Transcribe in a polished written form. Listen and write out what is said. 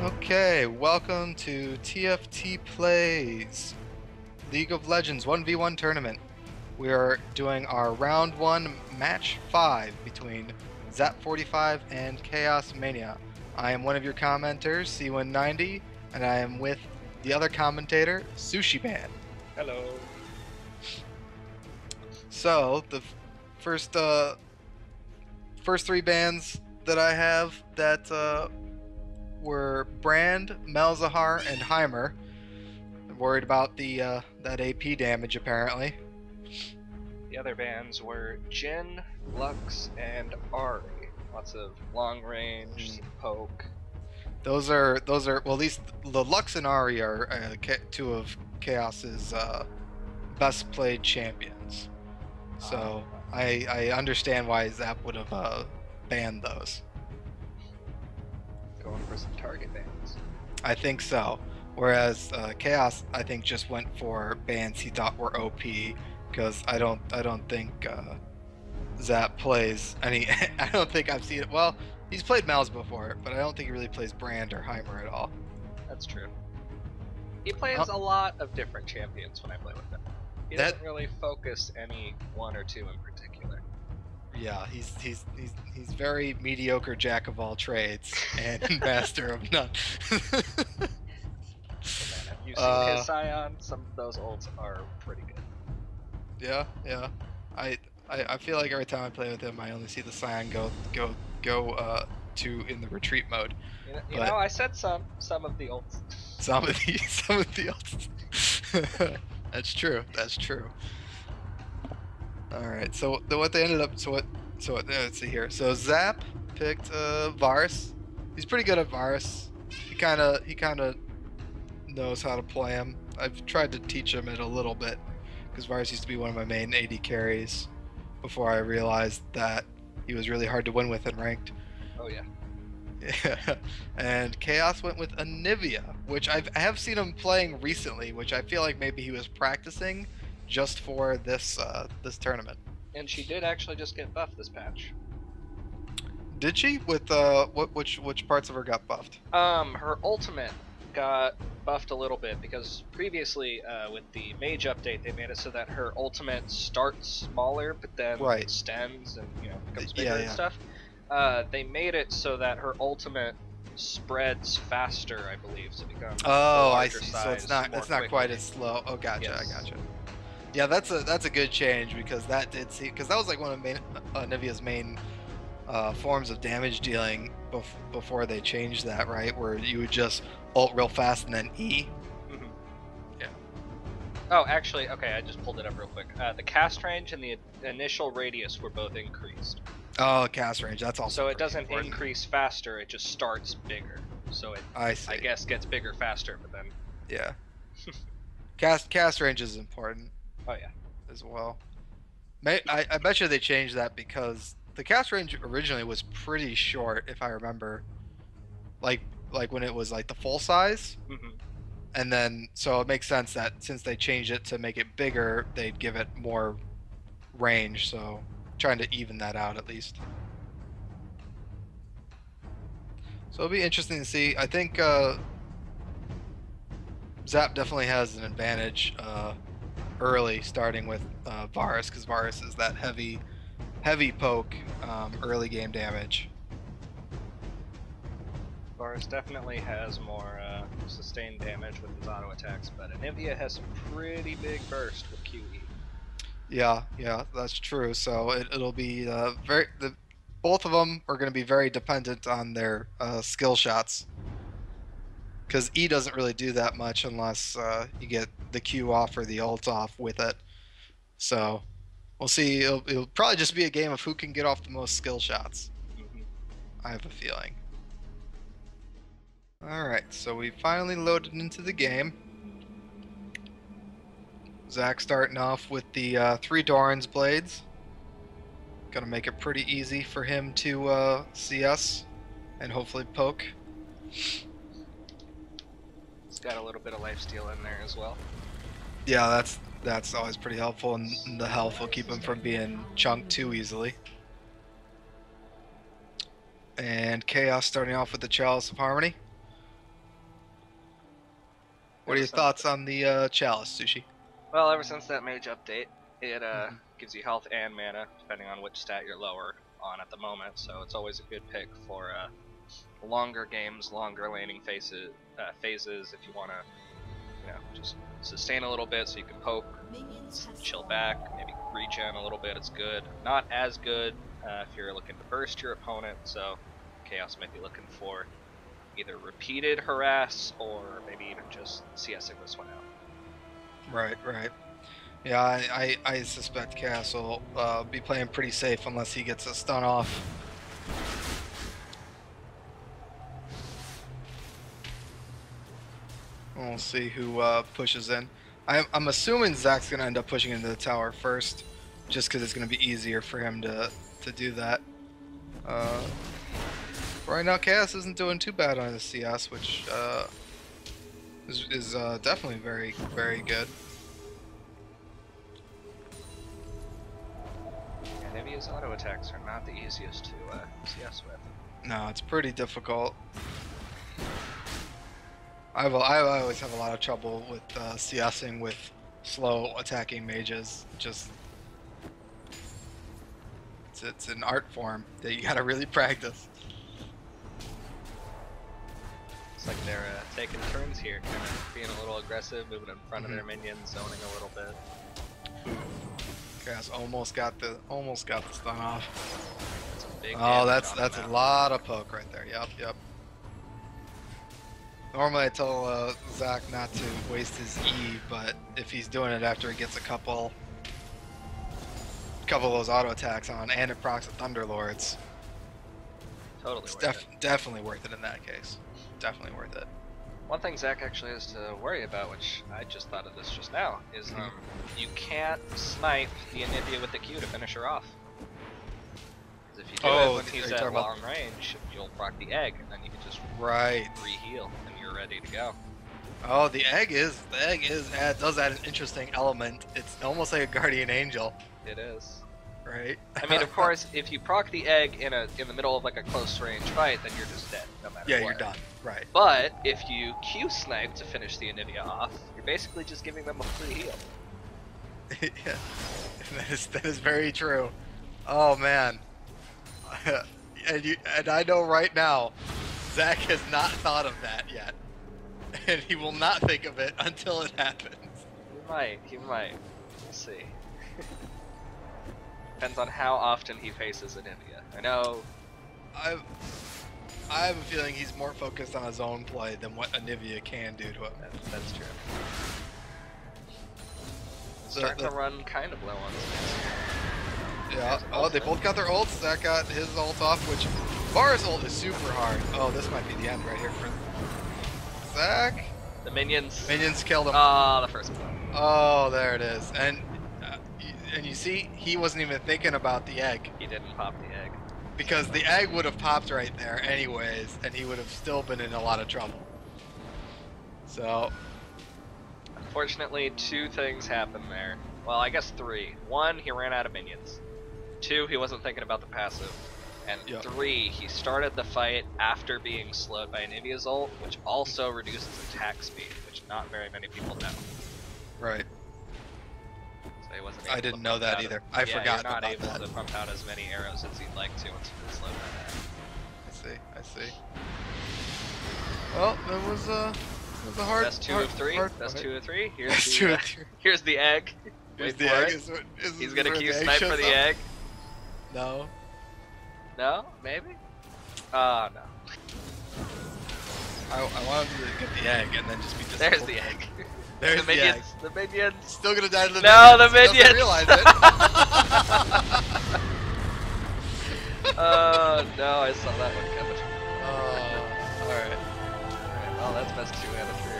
Okay, welcome to TFT Plays League of Legends 1v1 tournament. We are doing our round 1 match 5 between Zap45 and ChaosMana. I am one of your commenters, C190, and I am with the other commentator, Sushi Man. Hello. So, the first three bands that I have that were Brand, Malzahar, and Heimer. I'm worried about the that AP damage apparently. The other bands were Jin, Lux, and Ari. Lots of long range, poke. Those are well, at least the Lux and Ari are two of Chaos's best played champions. So I understand why Zap would have banned those. Going for some target bands. I think so. Whereas Chaos, I think, just went for bands he thought were OP, because I don't think Zap plays any. I don't think I've seen it. Well, he's played Mal's before, but I don't think he really plays Brand or Heimer at all. That's true. He plays a lot of different champions when I play with him. He doesn't really focus any one or two in particular. Yeah, he's very mediocre jack of all trades and master of none. Man, have you seen his Scion? Some of those ults are pretty good. Yeah. I feel like every time I play with him, I only see the Scion go to in the retreat mode. You know, I said some of the ults. Some of the ults. That's true. All right. So what they ended up. Let's see here. So Zap picked Varus. He's pretty good at Varus. He kind of knows how to play him. I've tried to teach him it a little bit because Varus used to be one of my main AD carries before I realized that he was really hard to win with in ranked. Oh yeah. Yeah. And Chaos went with Anivia, which I have seen him playing recently, which I feel like maybe he was practicing just for this this tournament. And she did actually just get buffed this patch. Did she? With which parts of her got buffed? Her ultimate got buffed a little bit because previously with the mage update they made it so that her ultimate starts smaller but then extends and becomes bigger and stuff. They made it so that her ultimate spreads faster, I believe, so it becomes I see. Size, so it's not quite as slow. Oh, gotcha. Yes. I gotcha. Yeah, that's a good change because that was like one of Nivea's main forms of damage dealing before they changed that, right? Where you would just ult real fast and then E. Mm-hmm. Yeah. Oh, actually, okay, I just pulled it up real quick. The cast range and the initial radius were both increased. Oh, cast range. That's also. So it doesn't increase faster; it just starts bigger. So it, I guess, gets bigger faster, but then. Yeah. Cast range is important. Oh yeah. As well. I bet you they changed that because the cast range originally was pretty short, if I remember. Like when it was like the full size. Mm-hmm. And then so it makes sense that since they changed it to make it bigger, they'd give it more range. So trying to even that out at least. So it'll be interesting to see. I think Zap definitely has an advantage early, starting with Varus, because Varus is that heavy poke early game damage. Varus definitely has more sustained damage with his auto attacks, but Anivia has some pretty big burst with QE. Yeah, that's true. So it'll be both of them are going to be very dependent on their skill shots, because E doesn't really do that much unless you get the Q off or the ult off with it. So we'll see. It'll probably just be a game of who can get off the most skill shots. Mm-hmm. I have a feeling. Alright, so we finally loaded into the game. Zach starting off with the 3 Doran's blades. Gonna make it pretty easy for him to see us and hopefully poke. He's got a little bit of lifesteal in there as well. Yeah, that's always pretty helpful, and the health will keep him from being chunked too easily. And Chaos starting off with the Chalice of Harmony. What are your thoughts on the Chalice, Sushi? Well, ever since that mage update, it gives you health and mana, depending on which stat you're lower on at the moment. So it's always a good pick for longer games, longer laning phases. If you want to, just sustain a little bit, so you can poke, chill back, maybe regen a little bit. It's good. Not as good if you're looking to burst your opponent. So Chaos might be looking for either repeated harass or maybe even just CSing this one out. Right. Yeah, I suspect Chaos will be playing pretty safe unless he gets a stun off. We'll see who pushes in. I'm assuming Zach's going to end up pushing into the tower first, just because it's going to be easier for him to do that. Right now, Chaos isn't doing too bad on his CS, which is definitely very, very good. And Nivea's auto attacks are not the easiest to CS with. No, it's pretty difficult. I always have a lot of trouble with CSing with slow attacking mages. Just it's an art form that you gotta really practice. It's like they're taking turns here, kind of being a little aggressive, moving in front of their minions, zoning a little bit. Chaos almost got the stun off. That's a big that's a lot of poke right there. Yep. Normally I tell Zach not to waste his E, but if he's doing it after he gets a couple of those auto attacks on and it procs the Thunderlords, totally definitely worth it in that case. Definitely worth it. One thing Zach actually has to worry about, which I just thought of this just now, is you can't snipe the Anivia with the Q to finish her off. Because if you do it when he's at long range, you'll proc the egg, and then you can just re-heal, and you're ready to go. Oh, the egg does add an interesting element. It's almost like a guardian angel. It is. Right. I mean, of course, if you proc the egg in the middle of like a close range fight, then you're just dead, no matter what. Yeah, you're done. Right. But if you Q snipe to finish the Anivia off, you're basically just giving them a free heal. Yeah, that is very true. Oh man. and I know right now, Zach has not thought of that yet, and he will not think of it until it happens. He might. We'll see. Depends on how often he faces Anivia. I know. I have a feeling he's more focused on his own play than what Anivia can do to him. That's true. Starting to run kind of low on this. Yeah. Oh, they both got their ults. Zach got his ult off, which Var's ult is super hard. Oh, this might be the end right here for Zach. The minions. Minions killed him. Ah, the first one. Oh, there it is. And you see, he wasn't even thinking about the egg. He didn't pop the egg. Because the egg would have popped right there anyways, and he would have still been in a lot of trouble. So... Unfortunately, two things happened there. Well, I guess three. One, he ran out of minions. Two, he wasn't thinking about the passive. And three, he started the fight after being slowed by Anivia's ult, which also reduces attack speed, which not very many people know. Right. So he wasn't able I didn't know that either. I forgot about that. You're not able to pump out as many arrows as you'd like to once you've been slowed by that. I see. Well, that was a hard... Best two of three. Here's the egg. Here's the egg. He's gonna Q snipe for the egg. No. No? Maybe? No. I wanted to get the egg and then just be There's the egg. There's the minions. Egg. The minions. Still gonna die to the minions. No, the minions. Doesn't realize it. No, I saw that one coming. Alright. Well, that's best 2 out of 3.